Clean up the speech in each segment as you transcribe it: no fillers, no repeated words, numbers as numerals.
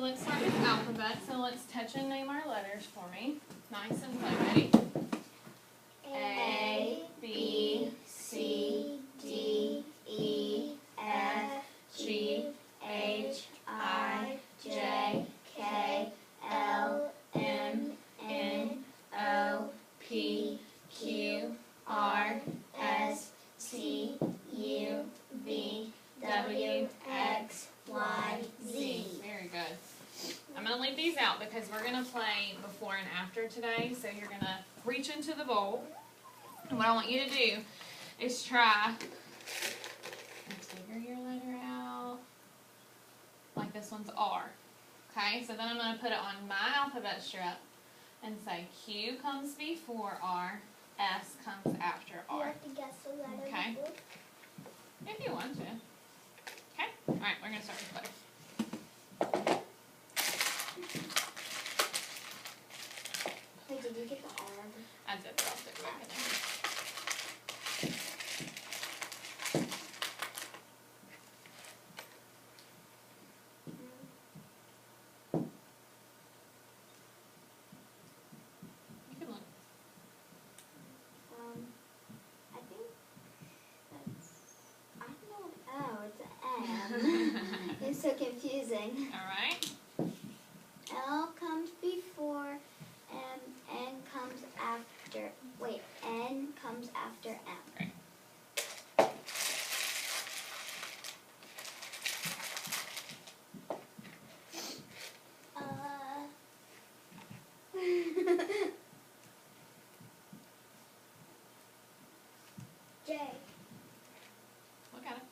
let's start with alphabet. So let's touch and name our letters for me. Nice and slow. Ready? A, B, C, D, E, F, G, H, I, J, K, L, M, N, O, P, Q, R, S, T, U, V, W, X, Y, Z. Very good. I'm going to leave these out because we're going to play before and after today. So you're going to reach into the bowl. And what I want you to do is try and figure your letter out. Like this one's R. Okay, so then I'm going to put it on my alphabet strip and say Q comes before R, S comes after R. You have to guess the letter Okay. before? If you want to. Okay? Alright, we're going to start with letters. Wait, did you get the R? I did, but I'll stick it back in there. You can look. I think that's, I don't know, oh, it's an M. It's so confusing. Alright. L comes before M, N comes after, wait, N comes after M. Great. J. Look at it.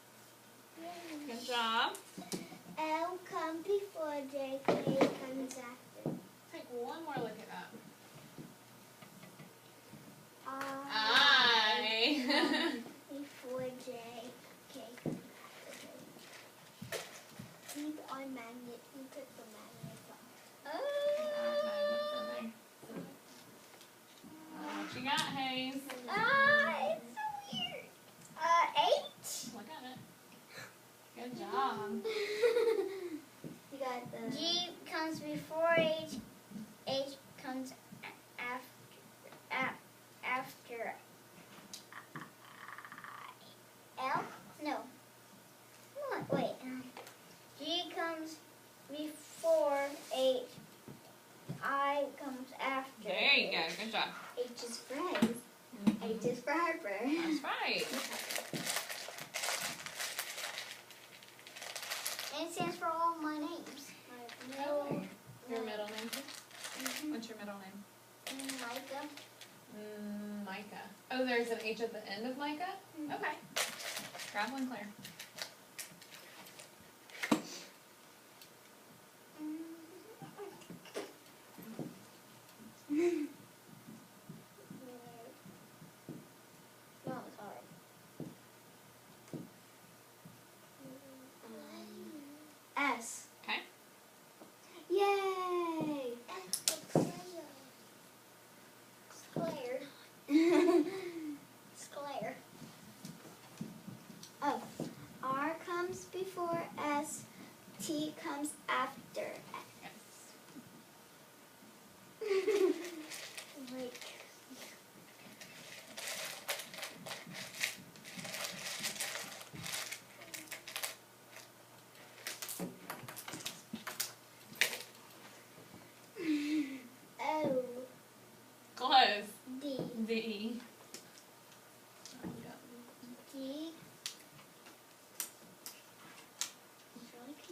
Good job. L comes before J, K comes after. Take one more look at that. I. I. Before J, K comes after J. Keep on magnet, you put the magnets on. What you got, Hayes? It's so weird. 8. Look at it. Good job. You got the G comes before H. H comes after L? No. Come on, wait. G comes before H. I comes after. There you go. Good job. H is for Hayes. H is for Harper. That's right. And it stands for all my names. My middle Your middle name, too? What's your middle name? Micah. Micah. Oh, there's an H at the end of Micah? Okay. Grab one, Claire. No, it's hard. S. Okay. Yay! Square. Square. Oh, R comes before S. T comes after Yes. Like. O. Close. D. D. D.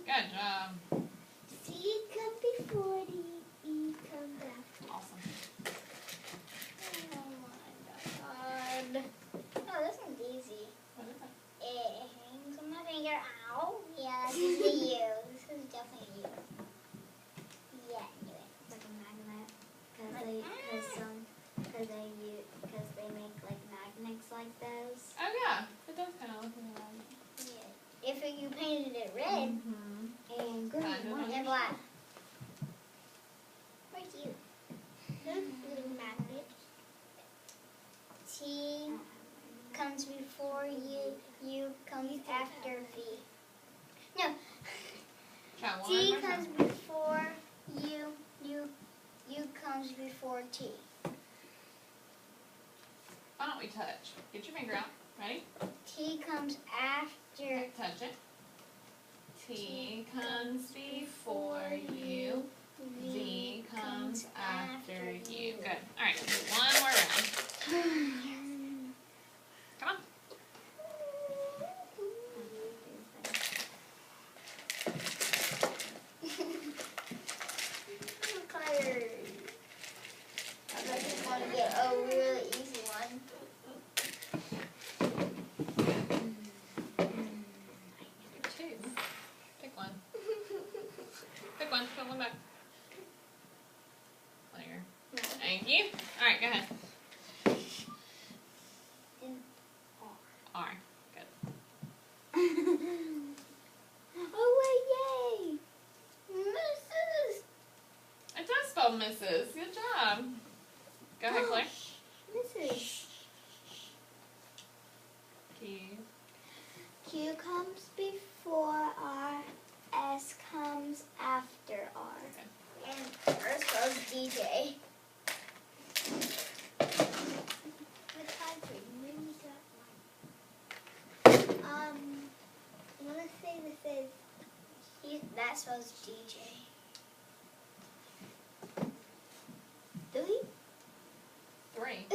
Good job. C comes before D. E comes after. Awesome. Oh my god. Oh, this one's easy. What is it? It hangs on my finger. Ow. Yeah, this is a U. This is definitely a U. Yeah, I knew it. It's like a magnet. Because they make like magnets like those. Oh, yeah. It does kind of look like that. Yeah. If you painted it red and green and black. Where's you? Blue magnet. T comes before U. U comes after V. No. Try one T more time. comes before before U. U comes before T. Why don't we touch? Get your finger out. Ready? T comes after. Touch it. T comes before U. V comes after U. Good. All right, let's do one more round. Come on. I'm tired. I just want to get a really easy one. Two. Pick one. Pick one. Put one back. There. Thank you. All right, go ahead. R. Good. Oh, wait, yay! Mrs. It does spell Mrs. Good job. Go ahead, Claire. Mrs. Q. Q comes before R. S comes after R. Okay. And R spells DJ. What's hard for you? When you got mine? I'm gonna say this is. That spells DJ. 3? 3.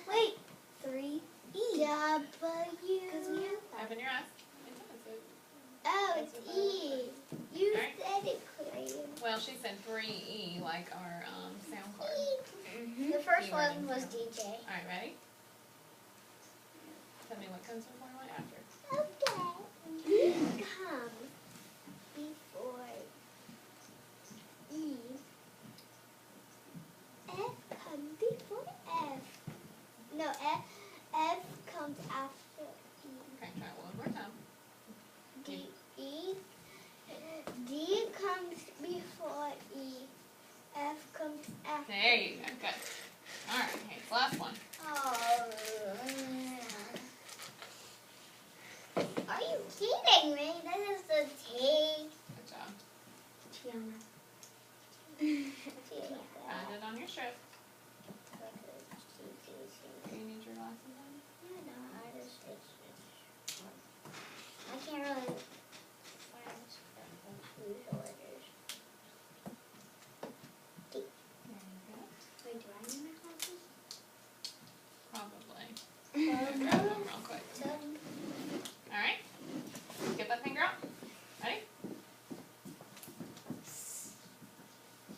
Wait, 3 E. W. Because we have that. Open your eyes. Oh, it's E. You Alright. said it, Claire. Well, she said 3E, like our sound card. The first You one ready? was DJ. All right, ready? Tell me what comes before and what after. Okay. E comes before E. F comes before F. No, F comes after E. Okay, try it one more time. D. D comes before E. F comes after. There you go. Good. All right, okay, last one. Oh. Are you kidding me? This is the T. Good job. Tiana. Find it on your strip. Do you need your glasses on? I can't really find usual letters. There you go. Wait, do I need my glasses? Probably. Grab them real quick. All right. Get that finger out. Ready?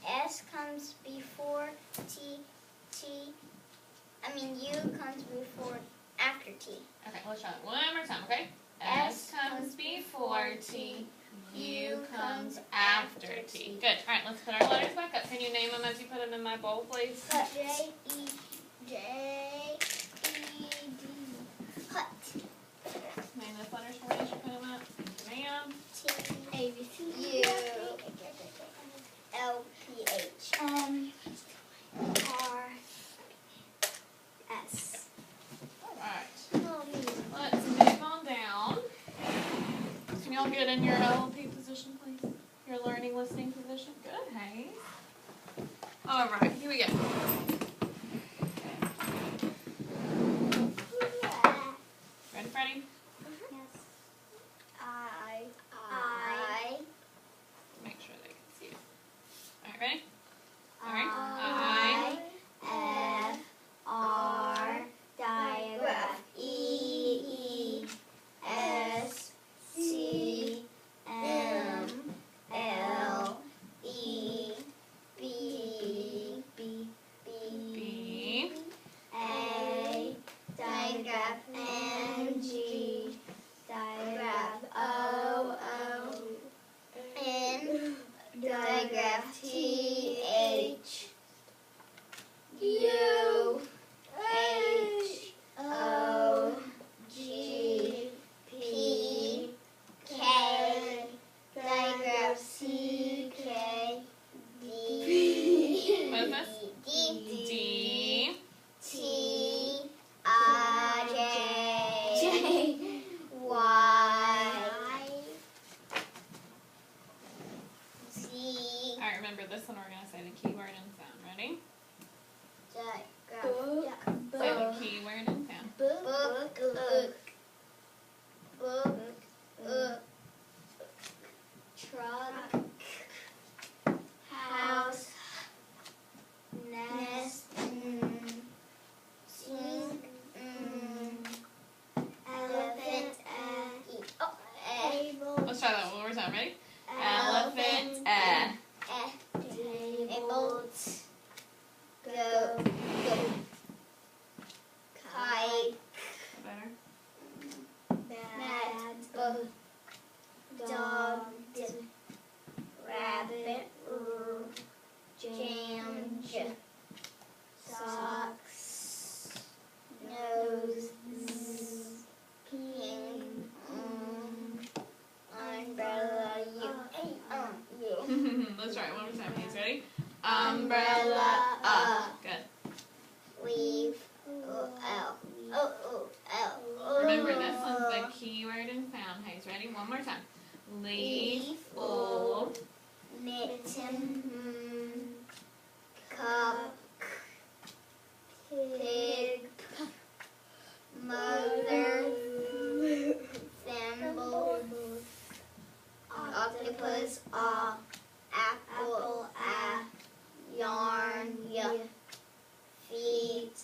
S comes before T. U comes before after T. Okay, let's try it one more time, okay? S comes before T. U comes after T. Good. All right, let's put our letters back up. Can you name them as you put them in my bowl, please? J E D. Hut. Name those letters for me as you put them up. Ma'am. T A B C U L P H R S. All right. Mommy. Let's move on down. Can y'all get in your LP position, please? Your learning listening position. Good, hey. All right, here we go. Ready, Freddie? Yes. Make sure they can see it. All right, ready? All right. I F R diagraph E S C M L E B B. A diagraph N G diagraph O N diagraph T H U H O G P K diagraph C K D What is this? D D. T I J book, truck, house, nest, sink, elephant, table, Let's try that one more time. Ready? elephant, table, goat, kite, Better. bat, dog, rabbit, jam, socks, nose, pin, umbrella, you. Let's try it one more time. Please. Ready? Umbrella. Good. Leaf, Remember, this one's the keyword and sound. Hayes, ready? One more time. Leaf, mitten, cup, pig, mother, thimble, octopus, apple, yarn, feet,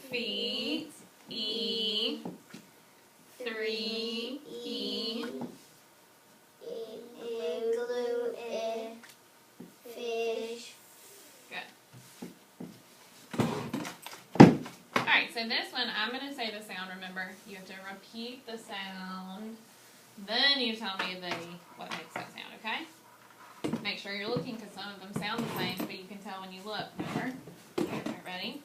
feet, E, 3, E. Igloo, fish. Alright, so this one, I'm going to say the sound, remember. You have to repeat the sound, then you tell me what makes that sound, okay? Make sure you're looking because some of them sound the same, but you can tell when you look, remember? Alright, ready?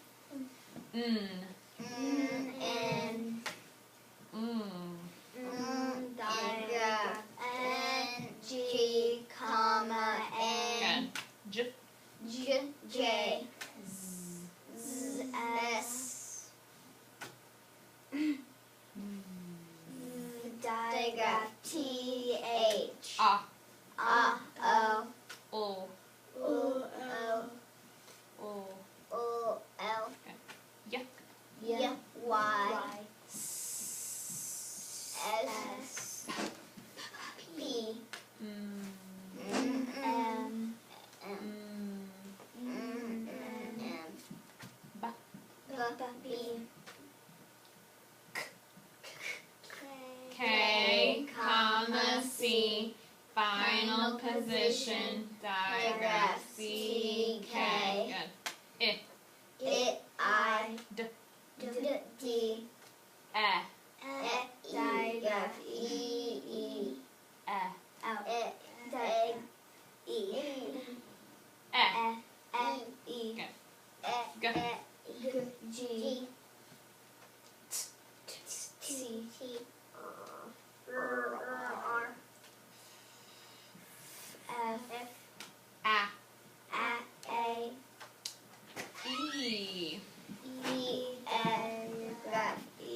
Diagraph, N-G, comma, N, Good. J, S, diagraph, T-H, O, O, L, Yuck. Y, S, P, M, Ba. B, K, comma, C, final position, diagraph, C, K. Good. I, D, D, E, diagraph, E, diagraph, E, E. Good. Go. G, T, R, F, A, A, E. diagraph, E,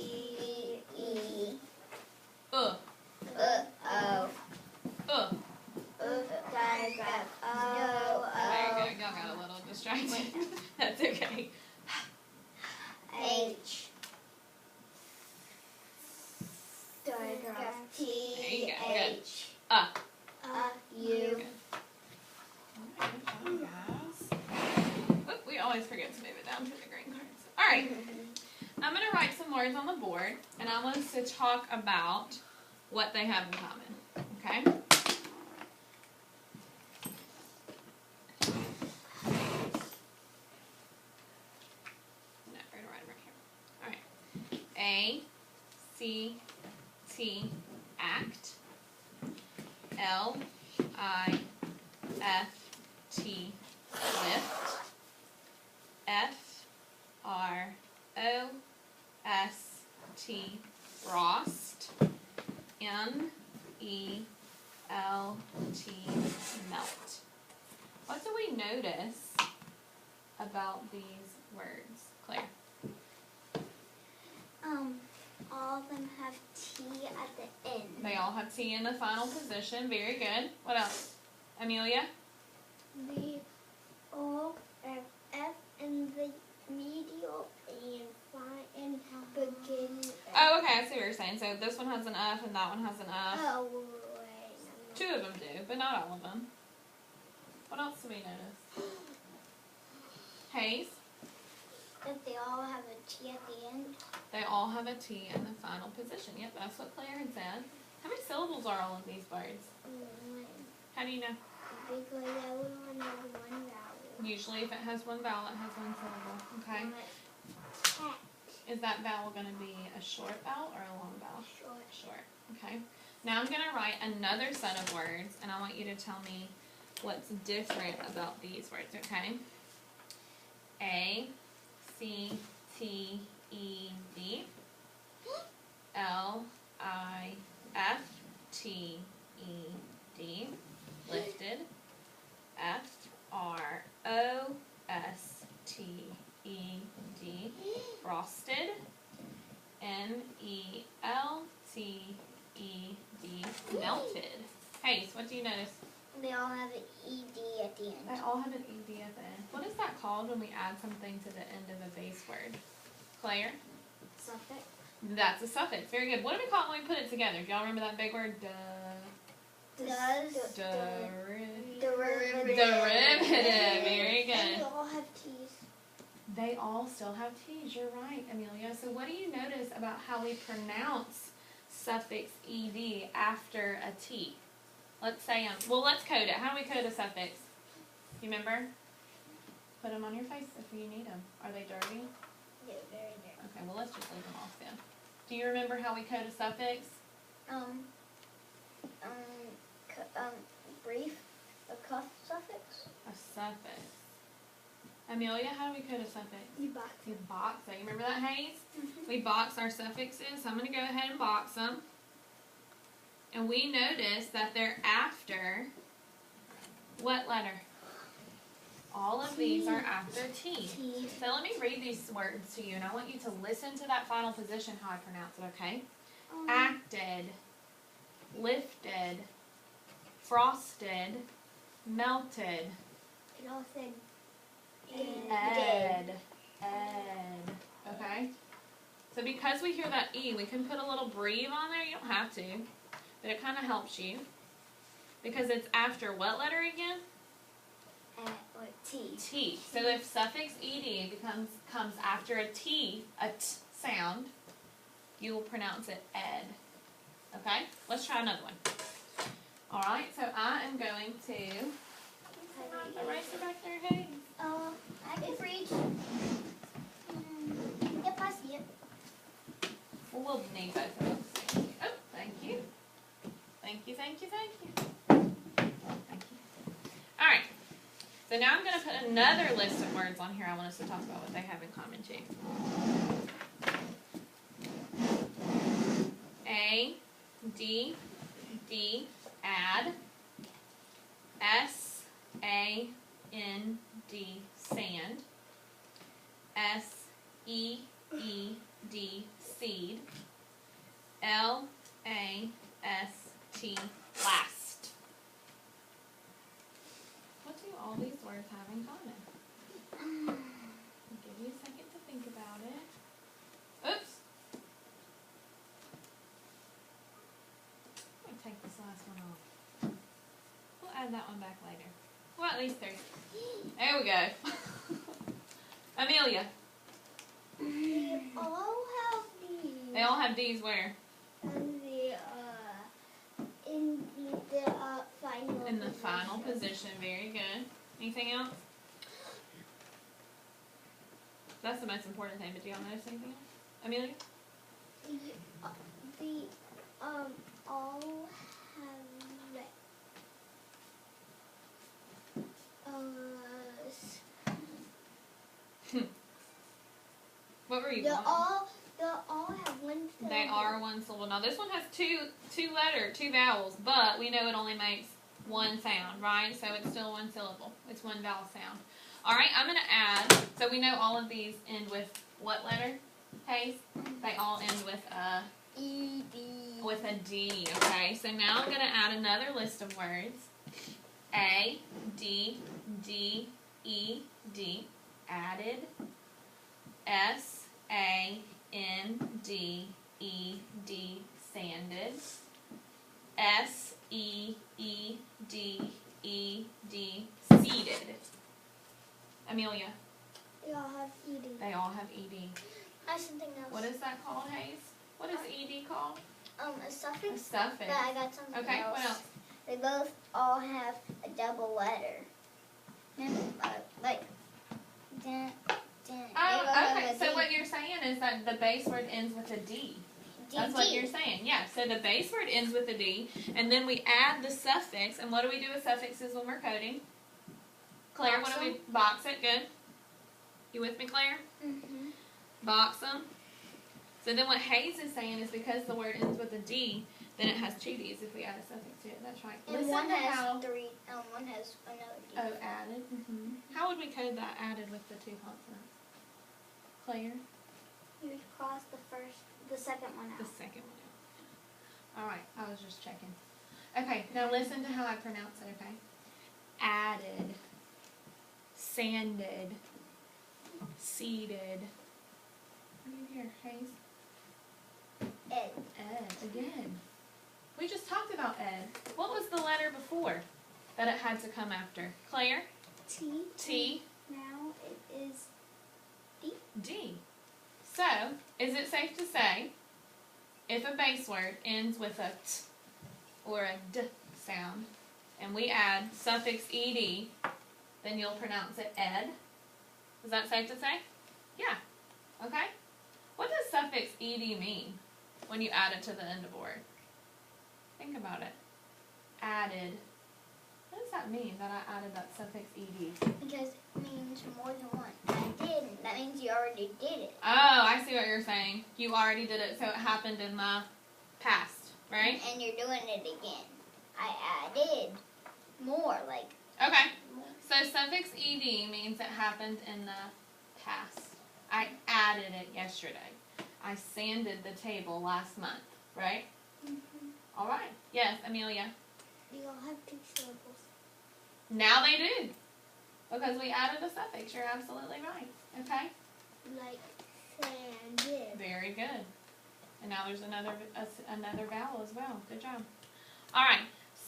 O, diagraph, O, There you go. Y'all got a little distracted. That's okay. H, diagraph, T, There you go. Good. H, U, Oop, we always forget to move it down to the green cards. Alright, I'm going to write some words on the board, and I want us to talk about what they have in common. Okay? No, we're going to write them right here. Alright. A, C, T, act. L, I, F, T, lift. F, R, O, S, T, frost. M, E, L, T, melt. What do we notice about these words, Claire? all of them have T at the end. They all have T in the final position. Very good. What else? Amelia? The O, F, and the you're saying. So this one has an F and that one has an F. Oh, wait. Two of them do, but not all of them. What else do we notice? Hayes? If they all have a T at the end. They all have a T in the final position. Yep, that's what Claire had said. How many syllables are all of these words? How do you know? Because that one has one vowel. Usually if it has one vowel, it has one syllable. Okay. Cat. Is that vowel going to be a short vowel or a long vowel? Short. Short. Okay. Now I'm going to write another set of words, and I want you to tell me what's different about these words, okay? A, C, T, E, D. L, I, F, T, E, D. Lifted. F, R, O, S, T, E, D. Frosted. N, E, L, T, E, D. Melted. Hey, so what do you notice? They all have an ED at the end. They all have an ED at the end. What is that called when we add something to the end of a base word? Claire? Suffix. That's a suffix. Very good. What do we call it when we put it together? Do y'all remember that big word? Does. Derivative. Very And they good. all have T's. They all still have T's. You're right, Amelia. So what do you notice about how we pronounce suffix ed after a T? Let's say, well, let's code it. How do we code a suffix? You remember? Put them on your face if you need them. Are they dirty? Yeah, very dirty. Okay, well, let's just leave them off then. Do you remember how we code a suffix? Brief. A cuff suffix. A suffix. Amelia, how do we code a suffix? You box You box it. You remember that, Hayes? Mm-hmm. We box our suffixes, so I'm going to go ahead and box them. And we notice that they're after what letter? All of these are after T. T. So let me read these words to you, and I want you to listen to that final position, how I pronounce it, okay? Acted, lifted, frosted, melted, It all said ed, okay? So because we hear that E, we can put a little breathe on there. You don't have to, but it kind of helps you. Because it's after what letter again? Or T. T. So if suffix ed comes after a T, a T sound, you will pronounce it ed. Okay? Let's try another one. Alright, so I am going to erase it back there, hey? I can reach. Yep, I see it. Well, we'll need both of those. Oh, thank you. Thank you, thank you, thank you. Thank you. Alright. So now I'm going to put another list of words on here I want us to talk about what they have in common too. A, D, D, add. S, A, N, D, sand. S, E, E, D, seed. L, A, S, T, last. What do all these words have in common? I'll give you a second to think about it. Oops. I'm going to take this last one off. We'll add that one back later. Well, at least 3. There we go. Amelia. They all have these. They all have D's where? In the final. In the final position. Very good. Anything else? That's the most important thing, but do y'all notice anything else? Amelia? All have What were you they wanting? all have one syllable. They are one syllable. Now this one has two vowels, but we know it only makes one sound, right? So it's still one syllable. It's one vowel sound. Alright, I'm going to add, so we know all of these end with what letter, Hayes? They all end with a E-D. with a D, okay? So now I'm going to add another list of words. A, D, D, E, D, added. S, A, N, D, S-E-E-D, sanded. S-E-E-D-E-D, seated. Amelia. They all have ED. They all have ED. I have something else. What is that called, Hayes? What is ED called? A suffix. A suffix. But I got something Okay, else. what else? They both all have a double letter. Like, dun, dun. Okay, so what you're saying is that the base word ends with a D. That's what you're saying. Yeah, so the base word ends with a D, and then we add the suffix, and what do we do with suffixes when we're coding? Claire, what do we, box it, good? You with me, Claire? Mm-hmm. Box them. So then what Hayes is saying is because the word ends with a D, then it has two D's if we add a suffix to it. That's right. And Listen one to has how, three, one has another D. oh, added. How would we code that added with the two consonants? Claire? You would cross the second one out. The second one out. All right, I was just checking. Okay, now listen to how I pronounce it, okay? Added, sanded, seated. What do you hear, Hayes? Ed. Ed, again. We just talked about ed. What was the letter before that it had to come after? Claire? T. T. Now it is D. D. So, is it safe to say, if a base word ends with a T or a D sound, and we add suffix ed, then you'll pronounce it ed? Is that safe to say? Yeah. Okay? What does suffix ed mean when you add it to the end of a word? Think about it. Added. What does that mean that I added that suffix ed? Because it means more than one. I didn't. That means you already did it. Oh, I see what you're saying. You already did it, so it happened in the past, right? And you're doing it again. I added more, like. Okay. So suffix ed means it happened in the past. I added it yesterday. I sanded the table last month, right? Mm-hmm. All right. Yes, Amelia. They all have two syllables. Now they do. Because we added a suffix. You're absolutely right. Okay? Like sanded. Very good. And now there's another vowel as well. Good job. All right.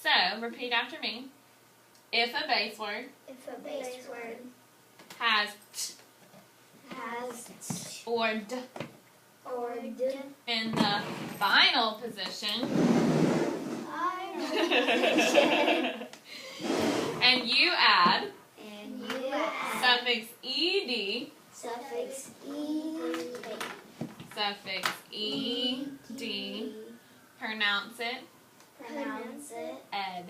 So, repeat after me. If a base word If a base word has t has t or d or d, in the final position, and you add and you add suffix ed, suffix suffix ed, pronounce it pronounce it ed.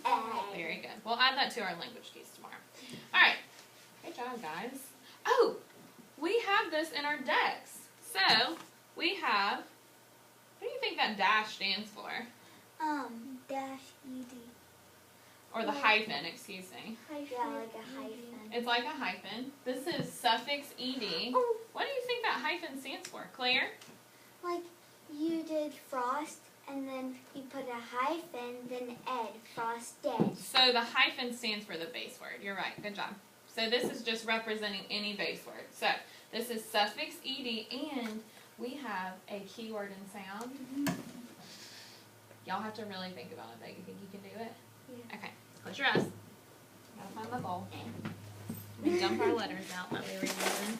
ed. Very good. We'll add that to our language keys tomorrow. All right. Good job, guys. Oh, we have this in our decks. So, we have, what do you think that dash stands for? Dash ed. Or the hyphen, excuse me. Yeah, like a hyphen. It's like a hyphen. This is suffix ed. Oh, What do you think that hyphen stands for? Claire? like you did frost, and then you put a hyphen, then ed, frosted. So the hyphen stands for the base word. You're right. Good job. So this is just representing any base word. So this is suffix ed, and we have a keyword and sound. Y'all have to really think about it, though. You think you can do it? Yeah. Okay. Close your eyes. Gotta find my bowl. Let me dump our letters out that we were using.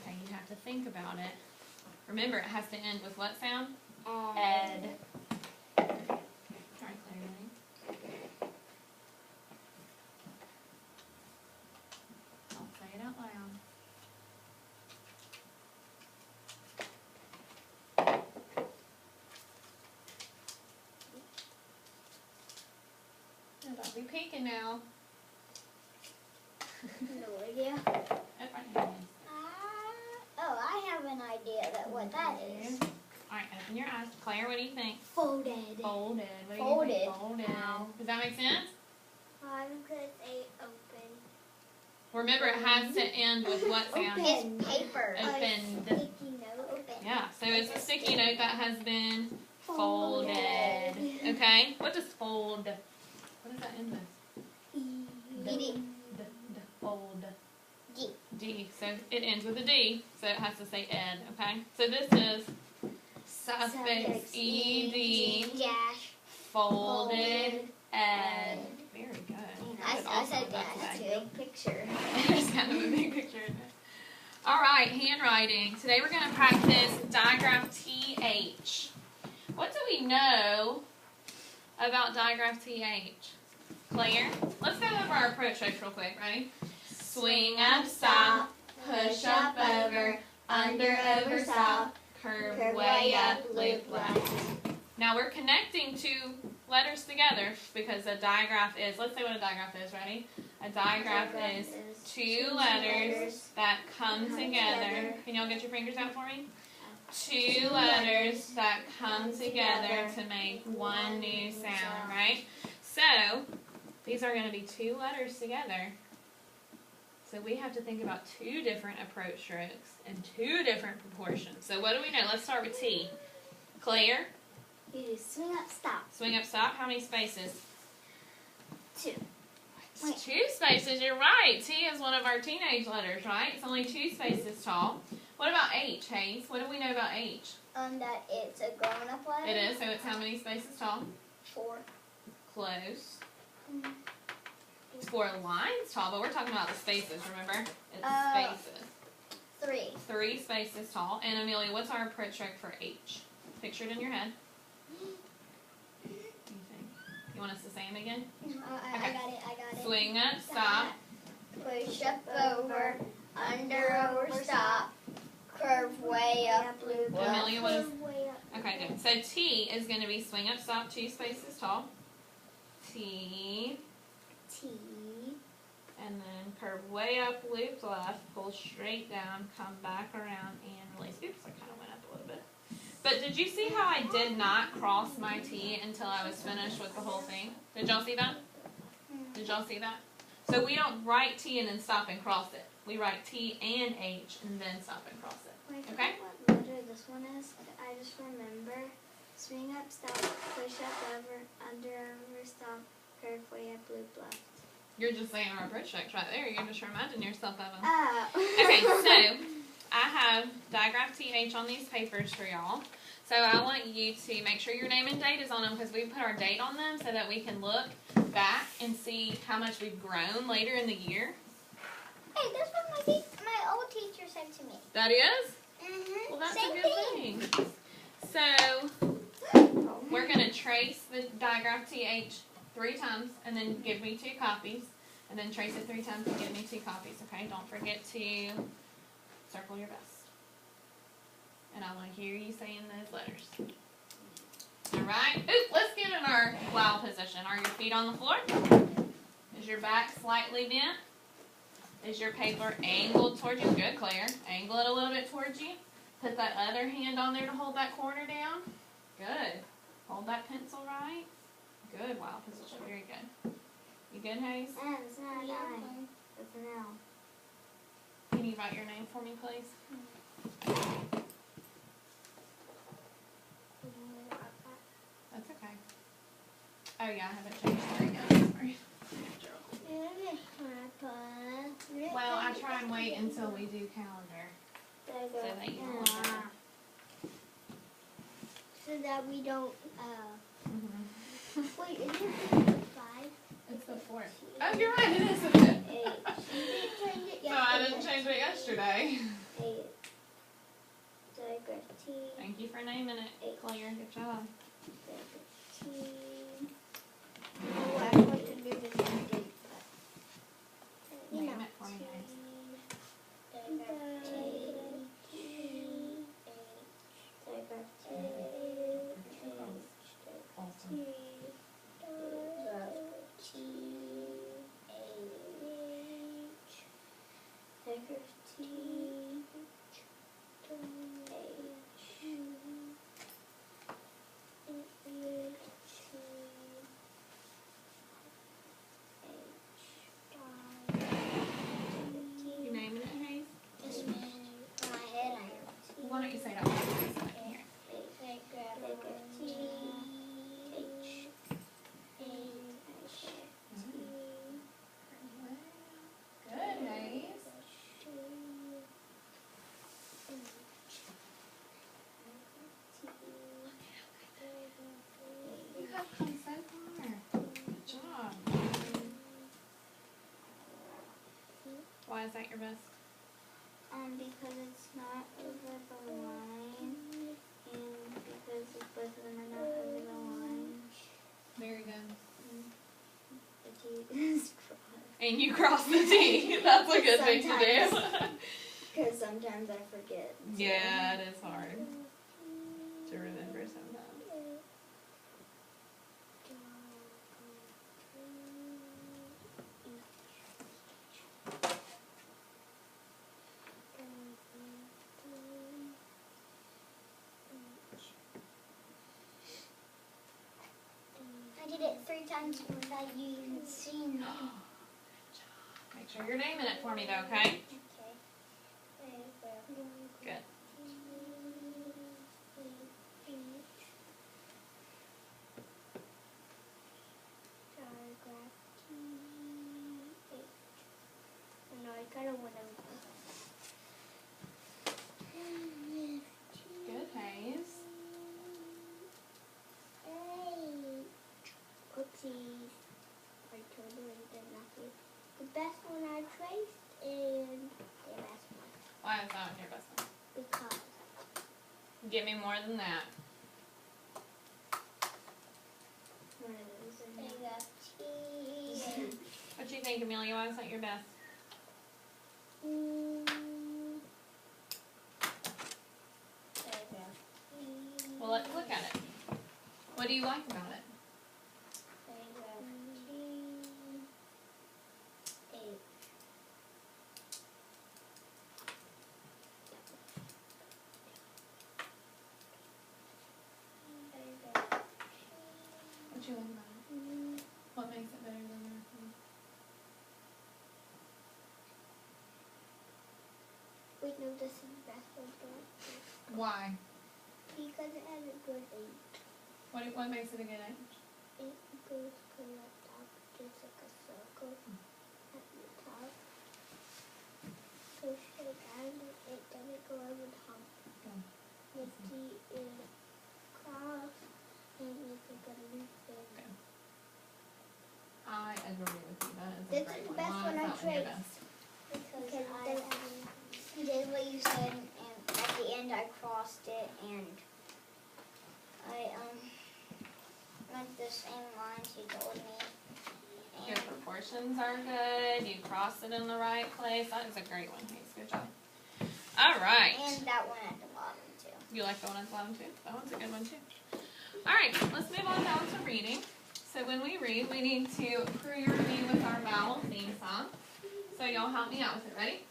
Okay, you have to think about it. Remember, it has to end with what sound? Ed. All right, Claire, ready? I'll say it out loud. No, don't be peeking now. No idea. Open your hands. Oh, I have an idea that what that is. All right, open your eyes. Claire, what do you think? Folded. Folded. What do you think? Folded. Folded. Ow. Does that make sense? I'm gonna say open. Remember, it has to end with what sound? Open. It's paper. Opened. Sticky note. Open. Yeah, so it's a sticky note that has been folded. Okay? What does fold, what does that end with? Eating. The fold. D. D. So it ends with a D, so it has to say ed, okay? So this is suffix ed, dash, folded ed. Very good. I said that That's too. Picture. There's kind of a big picture in there. All right, handwriting. Today we're going to practice digraph TH. What do we know about digraph TH? Claire, let's go over our approach strokes real quick. Ready? Swing up, stop, push up, over, under, over, stop, curve way up, loop left. Now we're connecting two letters together because a digraph is, let's say what a digraph is, ready? A digraph is two letters that come together. Can y'all get your fingers out for me? Two letters that come together to make one new sound, right? So, these are going to be two letters together. So we have to think about two different approach strokes and two different proportions. So what do we know? Let's start with T. Claire? You do swing up, stop. Swing up, stop. How many spaces? 2. It's 2 spaces. You're right. T is one of our teenage letters, right? It's only 2 spaces tall. What about H, Hayes? What do we know about H? That it's a grown-up letter. It is. So it's how many spaces tall? 4. Close. It's 4 lines tall, but we're talking about the spaces, remember? It's spaces. 3. 3 spaces tall. And Amelia, what's our approach stroke for H? Picture it in your head. What do you think? You want us to say them again? I got it. Swing up, stop. Push up, over, under, over, stop. Curve way up, loop Well, Amelia, what is... way up. Okay, good. So T is going to be swing up, stop, 2 spaces tall. T. T. And then curve way up, loop left, pull straight down, come back around, and release. Oops, I kind of went up a little bit. But did you see how I did not cross my T until I was finished with the whole thing? Did y'all see that? Did y'all see that? So we don't write T and then stop and cross it. We write T and H and then stop and cross it. Wait, Okay? what letter this one is? I just remember. Swing up, stop, push up, over, under, over, stop, curve way up, loop left. You're just saying our approach strokes right there. You're just reminding yourself of them. Oh. Okay, so I have digraph TH on these papers for y'all. So I want you to make sure your name and date is on them because we put our date on them so that we can look back and see how much we've grown later in the year. Hey, that's what my old teacher said to me. That is? Mm-hmm. Well, that's Same a good thing. So we're going to trace the digraph TH 3 times and then give me 2 copies. And then trace it 3 times and give me 2 copies, okay? Don't forget to circle your best. And I want to hear you saying those letters. Alright? Ooh, let's get in our wow position. Are your feet on the floor? Is your back slightly bent? Is your paper angled towards you? Good, Claire. Angle it a little bit towards you. Put that other hand on there to hold that corner down. Good. Hold that pencil right. Good, wow position. Very good. You good, Hayes? It's not an I. It's an L. Can you write your name for me, please? That's okay. Oh yeah, I haven't changed it yet. Sorry. Well, I try and wait until we do calendar so that you know. So that we don't, Mm-hmm. wait, is it 5? It's the 4th. Oh, you're right, it is the 5th. 8. You didn't change it yesterday. No, I didn't change it yesterday. 8. Digraph T. Thank you for naming it, Claire. Good job. Digraph T. Oh, I want to do this again. Name it for me, guys. Digraph T. Digraph T. Awesome. You naming it, Hayes? Why don't you say that one? Here. Good, Hayes. Why is that your best? Because it's not over the line, and because both of them are not over the line. Very good. The T is crossed. And you cross the T. That's a good thing to do. Because sometimes I forget. Yeah, it is hard to remember sometimes. I did it 3 times without you even seeing me. Make sure you're naming it for me though, okay? Okay. Good. No, I kind of want to. Good, Hayes. Oopsies. I totally did nothing. The best one I traced and the best one. Why is that one your best one? Because. Give me more than that. One of those. They got T. What you think, Amelia? Why is that your best? Well, let's look at it. What do you like about it? What you like about it? What makes it better than the rest of them? Wait, no, this is the best one. Why? Because it has a good age. What makes it a good age? It goes to the top, just like a circle at the top. Go straight down, it doesn't go over the hump. Good. The T is cross, and it's a good loop thing. Good. I agree with you. That is a This great is the one. best Why one is I that one your traced. best? Because I did what you said, and at the end I crossed it, and I went the same lines you told me. Your proportions are good. You crossed it in the right place. That is a great one, Hayes. Good job. All right. And that one at the bottom too. You like the one at the bottom too? That one's a good one too. All right, let's move on now to reading. So when we read, we need to pre-read with our vowel theme song. So y'all help me out with it. Ready?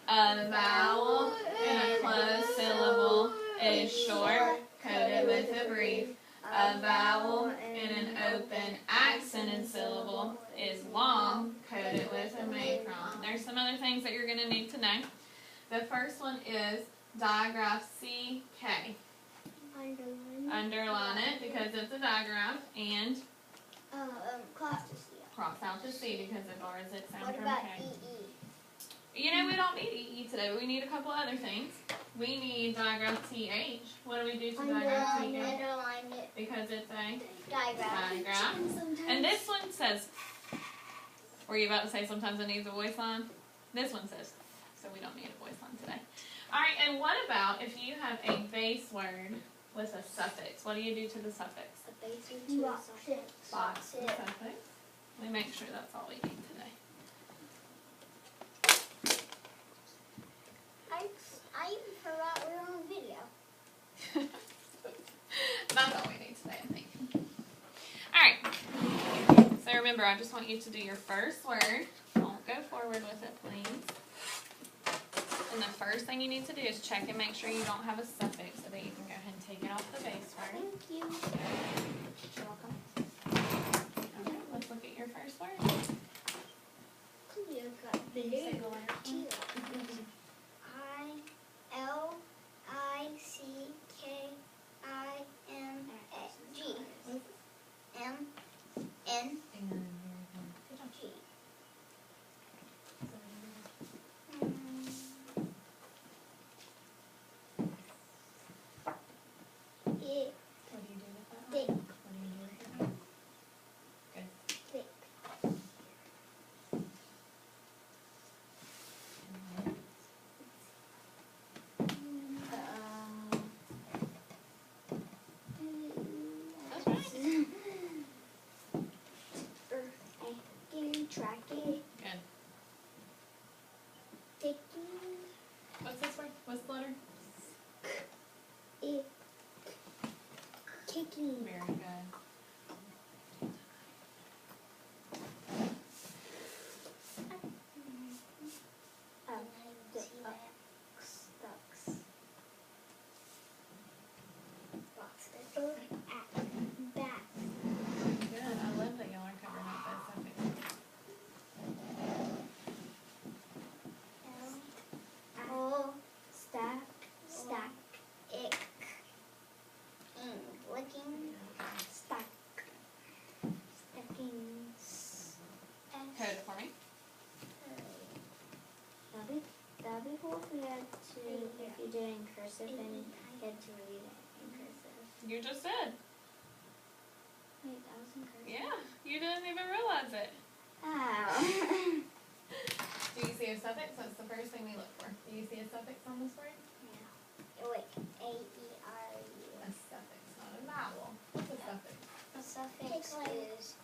A vowel in a closed syllable is short, coded with a brief. A vowel in an open accented syllable is long, coded with a macron. There's some other things that you're going to need to know. The first one is digraph CK. Underline it because it's a digraph, and Cross to C. cross out the C because of R as it sounds What from about K. EE? You know, we don't need EE today, but we need a couple other things. We need digraph TH. What do we do to digraph TH? Underline it. Because it's a Digraph. digraph. And this one says, were you about to say sometimes it needs a voice line? This one says, so we don't need a voice line today. All right, and what about if you have a base word with a suffix? What do you do to the suffix? A base with two suffix. Box the suffix. Let me make sure that's all we need today. I even forgot we were on video. That's all we need today, I think. Alright. So remember, I just want you to do your first word. Don't go forward with it, please. And the first thing you need to do is check and make sure you don't have a suffix so that you can go ahead and take it off the base word. Thank you. You're welcome. Okay, let's look at your first word. You got Say the letter. T. G. M. N. G. What do you do with that? Thick. What do you do with that? Good. Thick. Kicking. What's this word? What's the letter? Kicking. Very good. Back. Good. I love that y'all are covering up those suffixes. Stack. Stack. Ick. Licking. Stack. Stacking. Code it for me. That'd be cool if we had to, if you did it in cursive and you had to read it in cursive. You just did. Wait, that was in cursive? Yeah. You didn't even realize it. Oh. Do you see a suffix? That's the first thing we look for. Do you see a suffix on this word? Yeah. Wait. A-E-R-U. A suffix, not a vowel. What's a suffix? A suffix is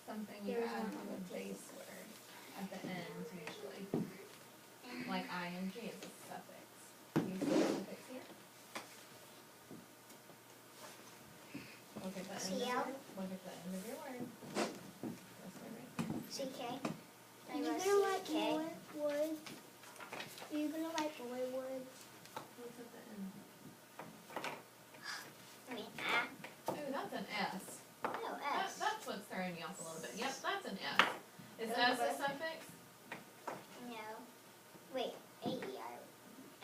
Something you Here's add one to on the the base word at the end, usually. Like ing is a suffix. Do you see a suffix here? Look at the end of your CL. word. Look at the end of your word. This one right here. CK. Are you gonna write more words? Are you gonna write more words? What's at the end? I mean, Ooh, that's an S. no, S. That's what's throwing you off a little bit. Yep, that's an S. Is S a suffix? No. Wait. A-E-R.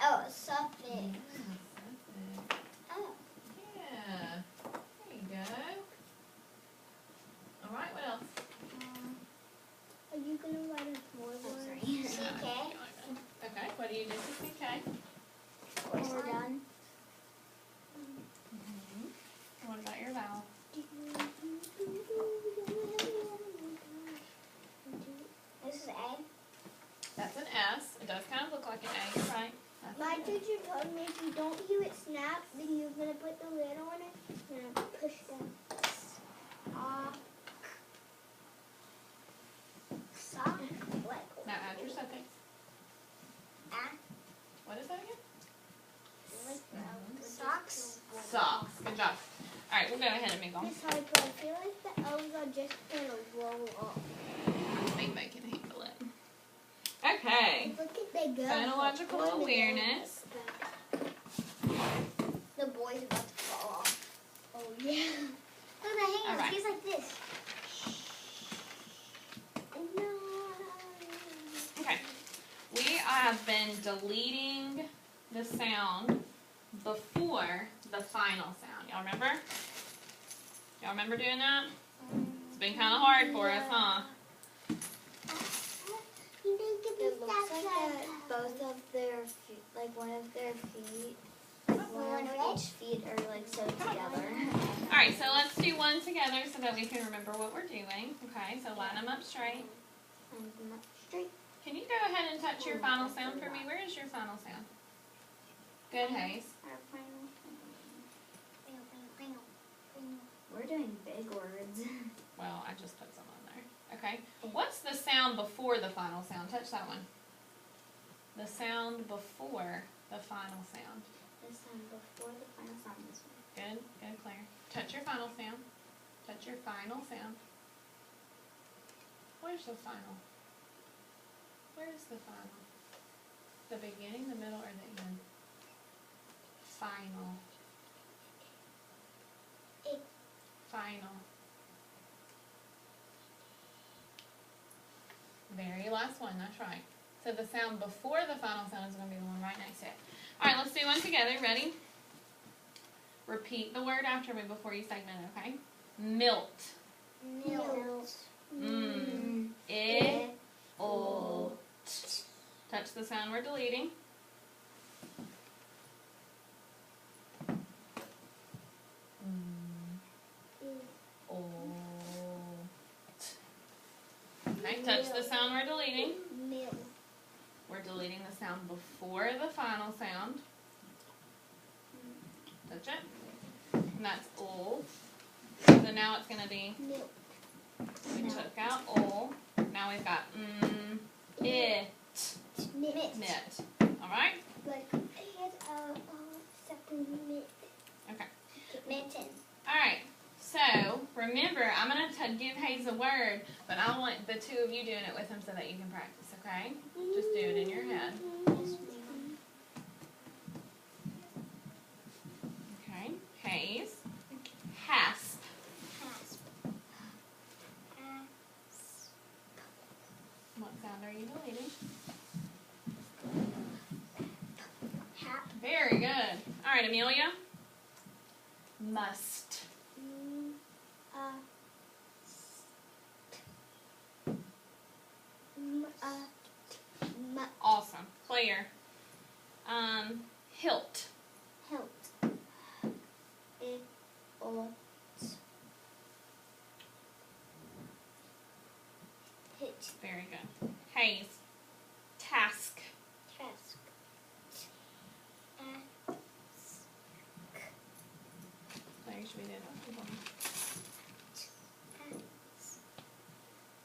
Oh, a suffix. Suffix. Oh. Yeah. There you go. Alright, what else? Are you gonna write us more words? Sorry. CK. Okay, what do you do with CK? When we're done? What about your vowel? This is A. That's an S. It does kind of look like an A, you're right. That's My an S. teacher told me if you don't hear it snap, then you're gonna put the lid on it and push down. Sock. What? Now add your suffix. Ah. What is that again? Socks. Socks. Good job. Alright, we'll go ahead and move on. Miss Harper, I feel like the L's are just gonna roll off. I think they can handle it. Okay. Look at they go. Phonological awareness. The boy's about to fall off. Oh yeah. Look at the hands. Alright. He's like this. No. Okay. We have been deleting the sound before the final sound. Y'all remember? Y'all remember doing that? It's been kind of hard for us, huh? It looks like that both of their feet, like one of their feet, like one of each feet are like sewed together. Alright, so let's do one together so that we can remember what we're doing. Okay, so line them up straight. And come up straight. Can you go ahead and touch your final sound for me? Where is your final sound? Good, Hayes. Our final. We're doing big words. Well, I just put some on there. Okay. What's the sound before the final sound? Touch that one. The sound before the final sound. This time before the final sound this one. Good. Good, Claire. Touch your final sound. Touch your final sound. Where's the final? Where's the final? The beginning, the middle, or the end? Final. Final. Very last one, that's right. So the sound before the final sound is going to be the one right next to it. Alright, let's do one together. Ready? Repeat the word after me before you segment it, okay? Milt. Milt. Olt. Touch the sound we're deleting. Okay, touch the sound we're deleting. Milk. We're deleting the sound before the final sound. Touch it. And that's ol. So now it's going to be, Milk. we took out ol. Now we've got it. Knit. Knit. Alright? Like it has a separate knit. Okay. Mitten. Alright. So, remember, I'm going to give Hayes a word, but I want the two of you doing it with him so that you can practice, okay? Just do it in your head. Okay. Hayes. Hasp. Hasp. What sound are you deleting? Hap. Very good. Alright, Amelia. Must. Awesome. Claire. Hilt. Hilt. Hit. Very good. Hayes. Task. Task. Claire, should we do that?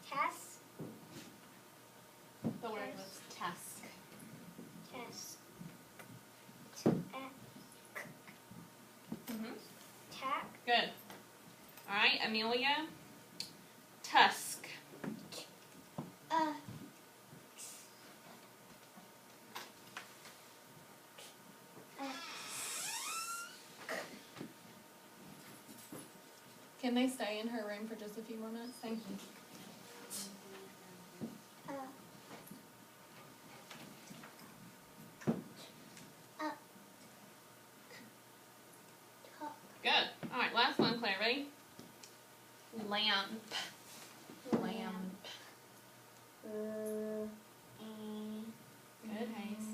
Task. The word was task. Task. Mm-hmm. Tack. Good. Alright, Amelia. Tusk. Can they stay in her room for just a few more minutes? Thank you. Good. Alright, last one, Claire. Ready? Lamp. Lamp. Good, Hayes.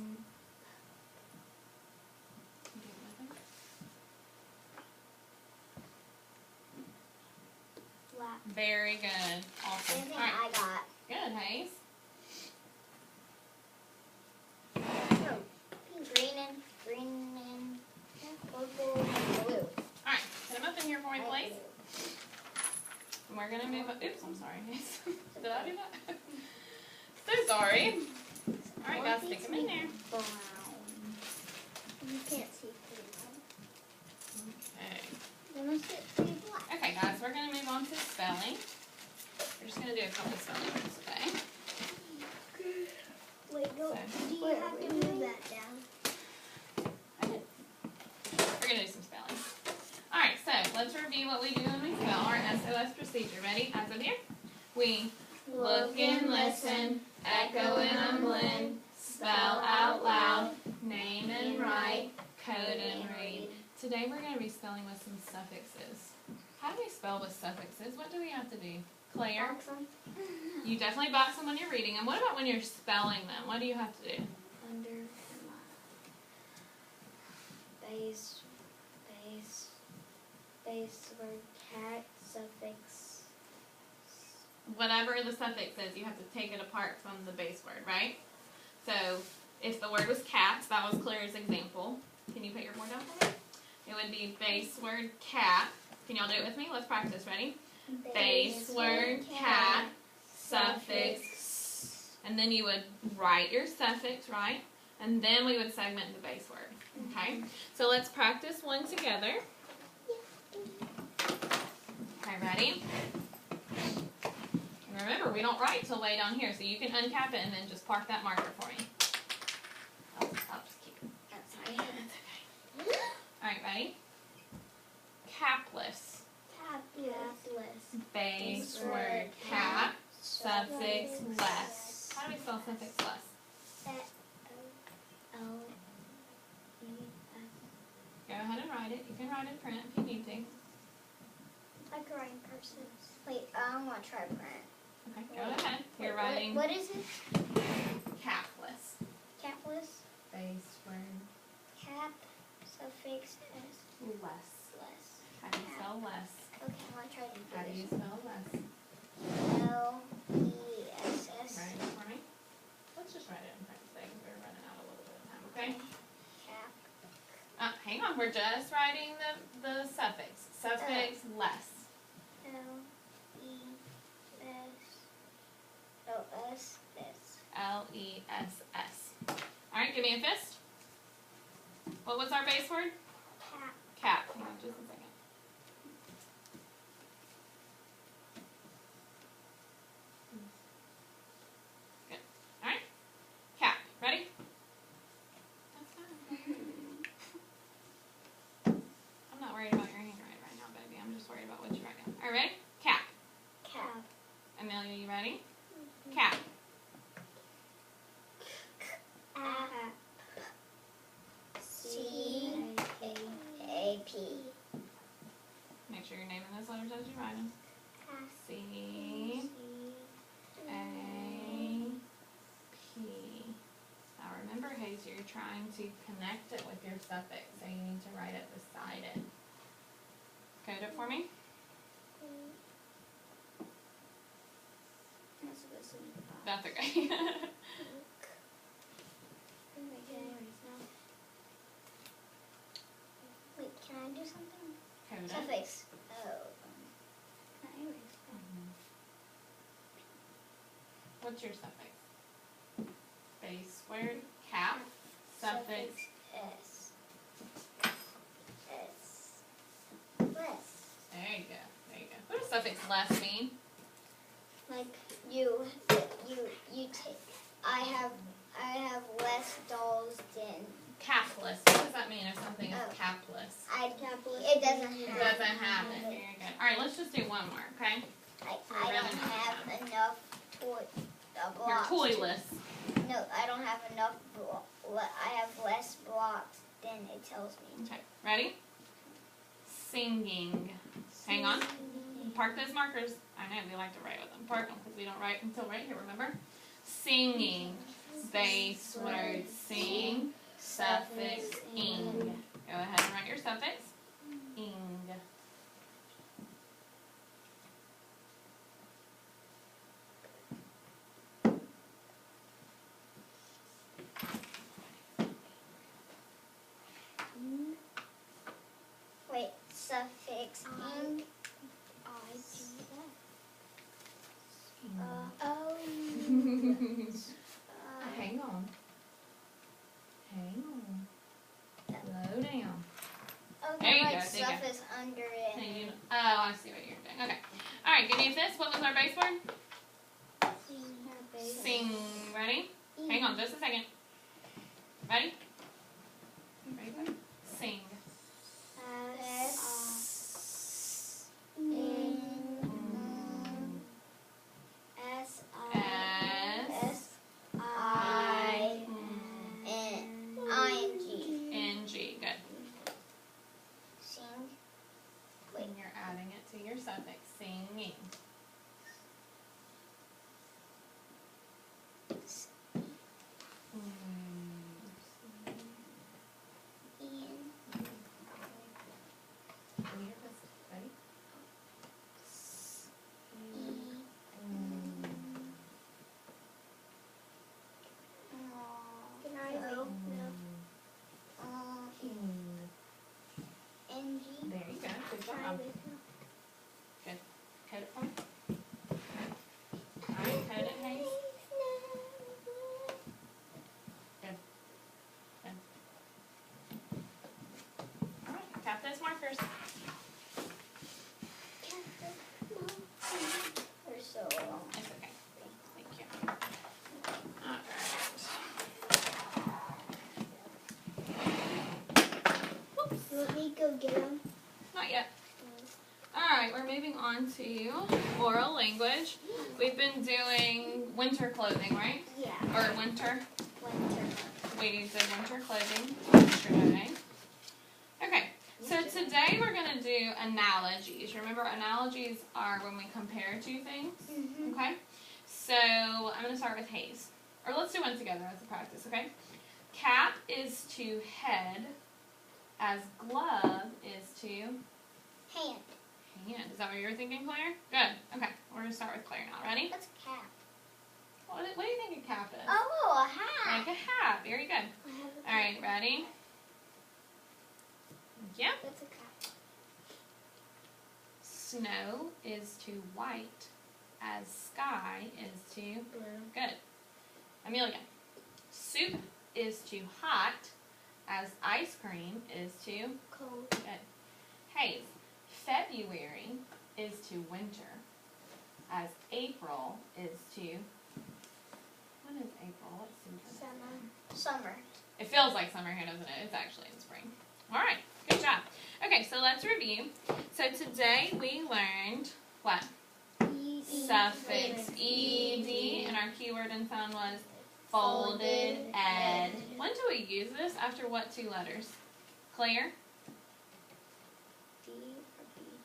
Very good. Awesome. Everything Alright. I got. Good, Hayes. Green and purple and blue. Alright, put them up in here for me, please. And we're gonna move up. Oops, I'm sorry, Hayes. Did I do that? So sorry. Alright, guys, stick them in there. Brown. You can't see through Okay. them. You must get pretty black. Okay, guys, we're gonna move on to spelling. We're just gonna do a couple of spelling words, okay? Wait, no. So- Do you have to move that down? We're gonna do some spelling. Alright, so let's review what we do when we spell our SOS procedure. Ready? As of here. We look and listen, echo and unblend, spell out loud, name and write, code and read. Today we're going to be spelling with some suffixes. How do we spell with suffixes? What do we have to do? Claire? You definitely box them when you're reading them. What about when you're spelling them? What do you have to do? Under, base word, cat, suffix. Whatever the suffix is, you have to take it apart from the base word, right? So, if the word was cat, that was Claire's example. Can you put your board down for me? It would be base word cat. Can y'all do it with me? Let's practice. Ready? Base word cat, suffix, and then you would write your suffix, right? And then we would segment the base word. Okay? So let's practice one together. Okay, ready? And remember, we don't write till way down here, so you can uncap it and then just park that marker for me. I'll just keep it. That's fine. That's okay. Alright, ready? Capless. Capless. Base word cap, suffix less. How do we spell suffix less? Go ahead and write it. You can write in print if you need to. I can write in person. Wait, I want to try print. Okay, go ahead. You're writing What is it? capless. Capless. Base word Cap. Suffix S. less. Less. How do you spell less? Okay, I want to try to do How do you this. spell less? L-E-S-S. Write it for me. Let's just write it in print today because we're running out a little bit of time, okay? Cap. Hang on, we're just writing the suffix. Suffix less. L-E-S. O-S. S. L-E-S-S. Alright, give me a fist. What was our base word? Cap. Cap. Hang on just a second. Good. Alright. Cap. Ready? That's fine. I'm not worried about your handwriting right now, baby. I'm just worried about what you write down. Alright, ready? Cap. Cap. Amelia, you ready? Cap. Cap. C-A-P. Make sure you're naming those letters as you write them. C-A-P. Now remember, Hayes, you're trying to connect it with your suffix, so you need to write it beside it. Code it for me. That's okay. Wait, can I do something? Code it. Suffix. Oh. Can I erase What's your suffix? Base word, cap, suffix. S. S. Less. There you go. There you go. What does suffix less mean? Like you take. I have less dolls than. Capless. What does that mean if something is Oh. capless? It doesn't have. It doesn't have it. Very good. All right, let's just do one more, okay? I don't have enough toy You're blocks. toyless. No, I don't have enough. I have less blocks than it tells me. Okay, ready? Singing. Hang on. Park those markers. I know we like to write with them. Park them because we don't write until right here, remember? Singing. Base word sing. Suffix ing. Go ahead and write your suffix. Ing. Wait, suffix ing. Hang on. Hang on. Slow down. Okay, There you like go, there you go. stuff is under it. Oh, I see what you're doing. Okay. All right, give me a fist. What was our base word? Sing. Ready? Hang on just a second. Ready? Ready? Sing. N-G. Good. Sing. When you're adding it to your suffix, singing. Ready? Can I go? NG. There you go. Good job. Good. Code it for me. Alright, code it, Hayes. Good. Good. Alright, tap those markers. They're so long. It's okay. Thank you. Alright. You want me to go get them? Not yet. Alright, we're moving on to oral language. We've been doing winter clothing, right? Yeah. Or winter. Winter. We did winter clothing yesterday. Okay, so today we're going to do analogies. Remember, analogies are when we compare two things. Mm-hmm. Okay? So I'm going to start with Hayes. Or let's do one together as a practice, okay? Cap is to head, as glove is to Hand. hand. Is that what you were thinking, Claire? Good. Okay, we're going to start with Claire now. Ready? What's a cap? What do you think a cap is? Oh, a hat. Like a hat. Very good. All right, ready? Yep. What's a cap? Snow is to white, as sky is to Blue. good. Amelia. Soup is to hot as ice cream is to Cold. good. Hayes. February is to winter as April is to, when is April? What season? Summer. It feels like summer here, doesn't it? It's actually in spring. All right, good job. Okay, so let's review. So today we learned what? Suffix ed, and our keyword and sound was folded ed. When do we use this? After what two letters? Claire?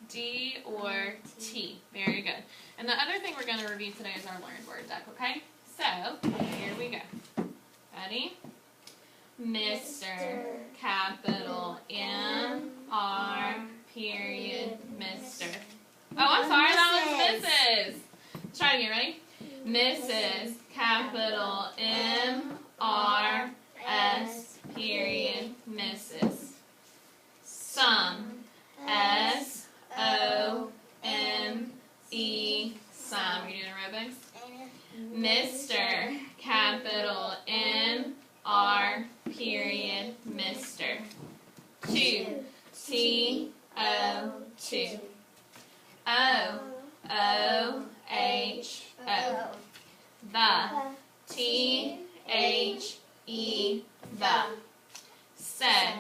D or T. Very good. And the other thing we're going to review today is our learned word deck, okay? So, here we go. Ready? Mr. Capital M-R period Mr. Oh, I'm sorry, that was Mrs. Let's try it again, ready? Mrs. Capital M-R-S period Mrs. Some S-O-M-E some. You're doing aerobics? Mr. Capital M-R period Mr. Two. T-O-2. O-O-H-O. The. T-H-E. The. Said.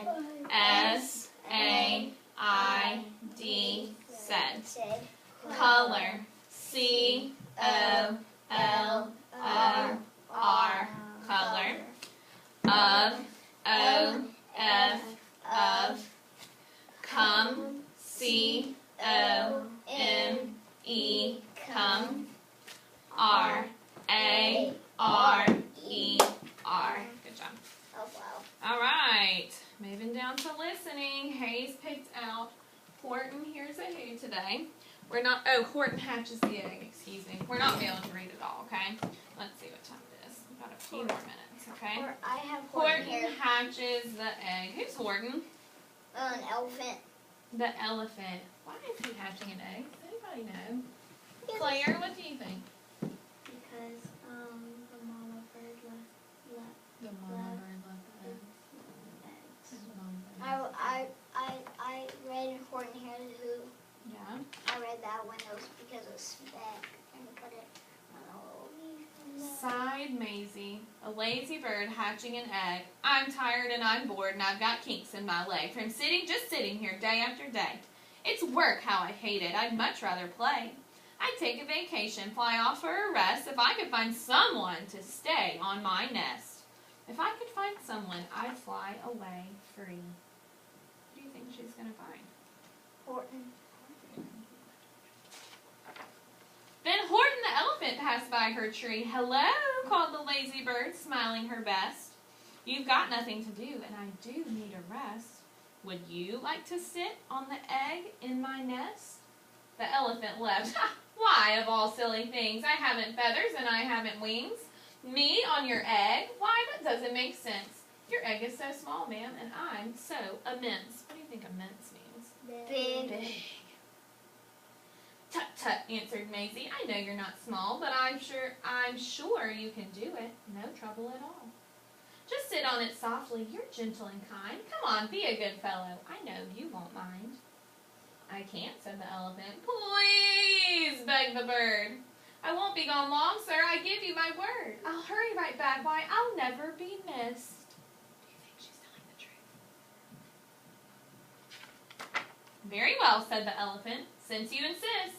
S-A-I-D. Said. Color. C-O-L-O-R. Color. Of. O-F. Of. Come. C-O-M-E. Come. R-A-R-E-R. Good job. Oh, wow. All right. Moving down to listening. Hayes picked out Horton hears a who today. We're not, Horton hatches the egg, excuse me. We're not going to be able to read it all, okay? Let's see what time it is. We've got a few more minutes, okay? Or I have Horton here. Horton hatches the egg. Who's Horton? An elephant. The elephant. Why is he hatching an egg? Does anybody know? Claire, what do you think? Because the mama bird left The mama bird left the egg. eggs. I read Horton Hears a Who. Yeah. I read that one. It was because of speck and put it on a little leaf. Sighed Maisie, a lazy bird hatching an egg. I'm tired and I'm bored and I've got kinks in my leg from just sitting here day after day. It's work how I hate it. I'd much rather play. I'd take a vacation, fly off for a rest if I could find someone to stay on my nest. If I could find someone, I'd fly away free. What do you think she's going to find? Horton. Then Horton the elephant passed by her tree. Hello, called the lazy bird, smiling her best. You've got nothing to do, and I do need a rest. Would you like to sit on the egg in my nest? The elephant laughed. Why, of all silly things, I haven't feathers and I haven't wings. Me on your egg? Why, that doesn't make sense. Your egg is so small, ma'am, and I'm so immense. What do you think immense means? Big. Tut tut, answered Maisie. I know you're not small, but I'm sure you can do it. No trouble at all. Just sit on it softly. You're gentle and kind. Come on, be a good fellow. I know you won't mind. I can't, said the elephant. Please, begged the bird. I won't be gone long, sir. I give you my word. I'll hurry right back. Why, I'll never be missed. Do you think she's telling the truth? Very well, said the elephant. Since you insist.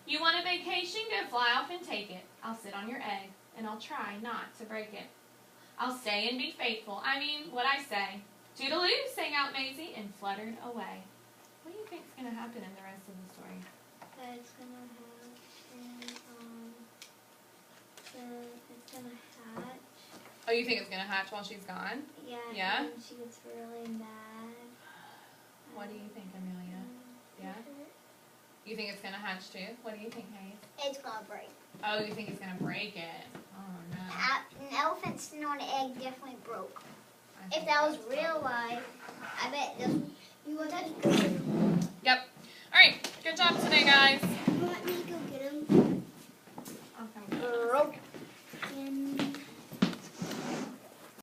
You want a vacation? Go fly off and take it. I'll sit on your egg, and I'll try not to break it. I'll stay and be faithful. I mean, what I say. Toodaloo, sang out Maisie, and fluttered away. What do you think's going to happen in the rest of the story? It's gonna hatch. Oh, you think it's going to hatch while she's gone? Yeah. Yeah? And she gets really mad. What do you think, Amelia? Yeah? You think it's going to hatch too? What do you think, Hayes? It's gonna break. Oh, you think it's going to break it? Oh, no. An elephant sitting on an egg definitely broke. I If think that was that's real probably- life, I bet this. You want that?